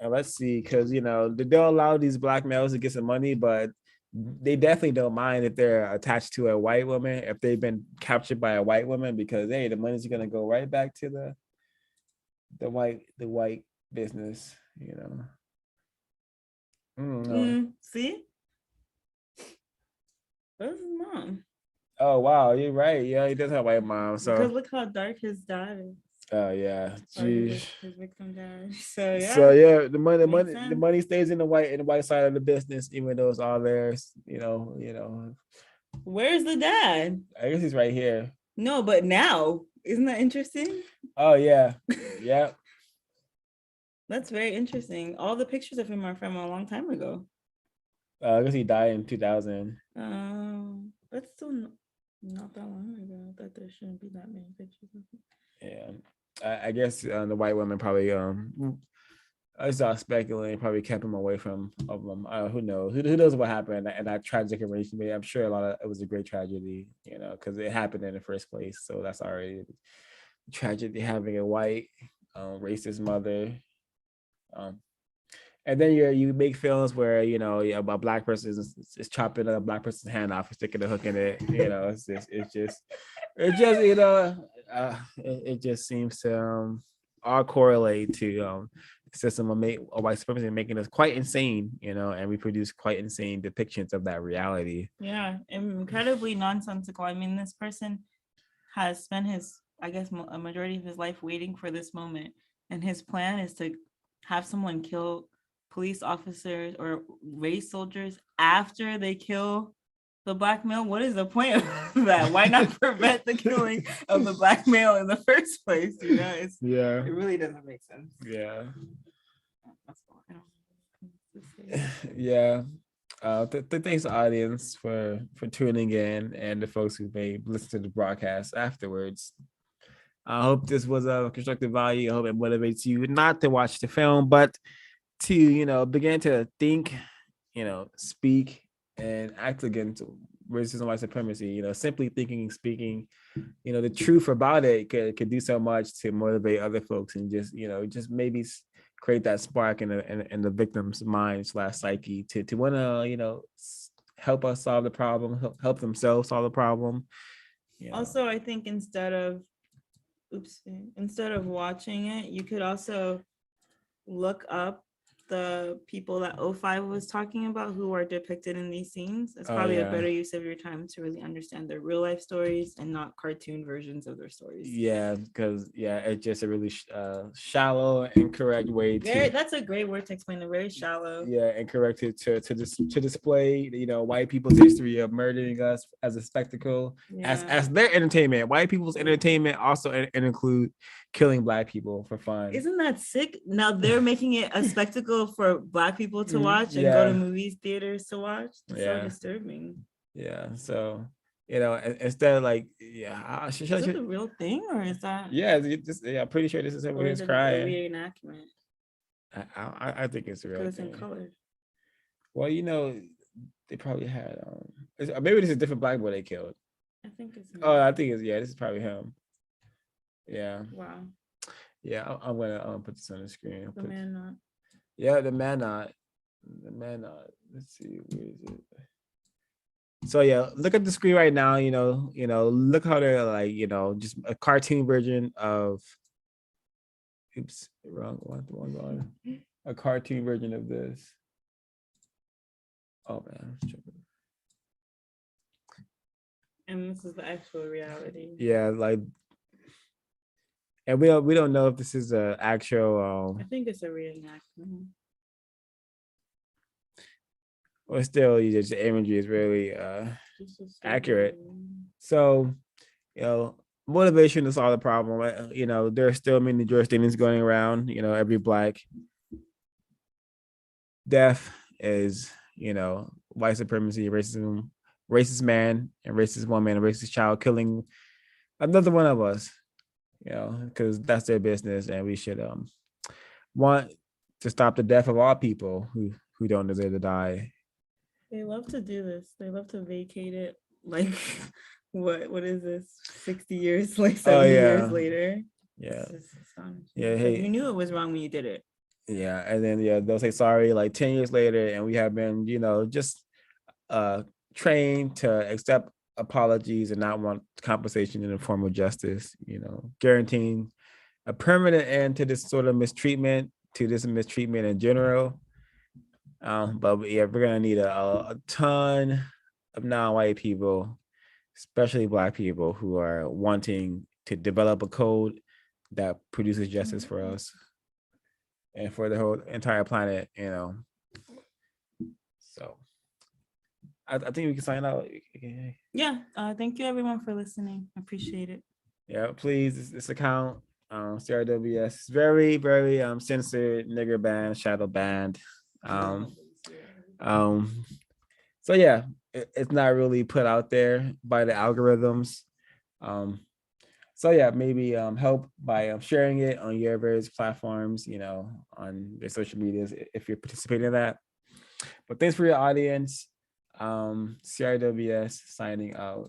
And let's see, because they'll allow these Black males to get some money, but they definitely don't mind if they're attached to a white woman, if they've been captured by a white woman, because hey, the money's gonna go right back to the white business, See, that's his mom. Oh wow, you're right. Yeah, he does have a white mom. So because look how dark his dad is. Oh yeah, jeez. His victim dad. So the money stays in the white side of the business, even though it's all theirs. Where's the dad? I guess he's right here. No, but now, isn't that interesting? Oh yeah, yeah. That's very interesting. All the pictures of him are from a long time ago. I guess he died in 2000. That's still not that long ago. I thought there shouldn't be that many pictures of him. Yeah. I guess the white women probably I saw speculating probably kept him away from them. Who knows? Who knows what happened and that tragic arrangement? I'm sure it was a great tragedy, because it happened in the first place. So that's already a tragedy, having a white racist mother. And then you make films where a Black person is chopping a Black person's hand off and sticking a hook in it. It just seems to all correlate to the system of white supremacy making us quite insane, and we produce quite insane depictions of that reality. Yeah, incredibly nonsensical. I mean, this person has spent a majority of his life waiting for this moment, and his plan is to have someone kill police officers or race soldiers after they kill the Black male. What is the point of that? Why not prevent the killing of the Black male in the first place? It really doesn't make sense. Yeah. Yeah. Thanks audience for tuning in and the folks who may listen to the broadcast afterwards. I hope this was a constructive value. I hope it motivates you not to watch the film, but to begin to think, speak and act against racism, white supremacy. Simply thinking and speaking, the truth about it could do so much to motivate other folks and just maybe create that spark in the victim's mind slash psyche to want to help us solve the problem, help themselves solve the problem. Also, I think instead of watching it, you could also look up the people that O5 was talking about who are depicted in these scenes. It's probably a better use of your time to really understand their real life stories and not cartoon versions of their stories. Yeah, because it's just a really shallow, incorrect way to. That's a great word to explain. Very shallow. Yeah, incorrect to display white people's history of murdering us as a spectacle, as their entertainment. White people's entertainment also include killing black people for fun. Isn't that sick? Now they're making it a spectacle for black people to watch and go to movies theaters to watch. It's so disturbing. Yeah. So instead of is it the real thing or is that? Yeah, I'm pretty sure this is him when he's crying. Reenactment. I think it's real. It's in color. Well, they probably had maybe this is a different black boy they killed. I think it's him. I think it's this is probably him. Yeah. Wow. Yeah, I'm gonna put this on the screen. The man not. Yeah, the man not. The man not. Let's see, where is it? So yeah, look at the screen right now. Look how they're just a cartoon version of. Oops, wrong one. A cartoon version of this. Oh man, and this is the actual reality. Yeah, and we don't know if this is an actual. I think it's a reenactment. Well, still, the imagery is really accurate. So, motivation to solve the problem. There are still many jurisdictions going around. Every black death is, white supremacy, racism, racist man and racist woman and racist child killing another one of us. Because that's their business, and we should want to stop the death of all people who don't deserve to die. They love to do this. They love to vacate it. Like, what is this? 60 years, 70 years later. Yeah. Yeah. Hey, you knew it was wrong when you did it. Yeah, and then they'll say sorry 10 years later, and we have been just trained to accept apologies and not want compensation in the form of justice. Guaranteeing a permanent end to this sort of mistreatment in general. But yeah, we're gonna need a ton of non-white people, especially black people, who are wanting to develop a code that produces justice for us and for the whole entire planet. So I think we can sign out. Yeah. Thank you everyone for listening. I appreciate it. Yeah, please. This account, CRWS, is very, very censored, nigger banned, shadow banned. So yeah, it's not really put out there by the algorithms. So yeah, maybe help by sharing it on your various platforms, on their social medias if you're participating in that. But thanks for your audience. CRWS signing out.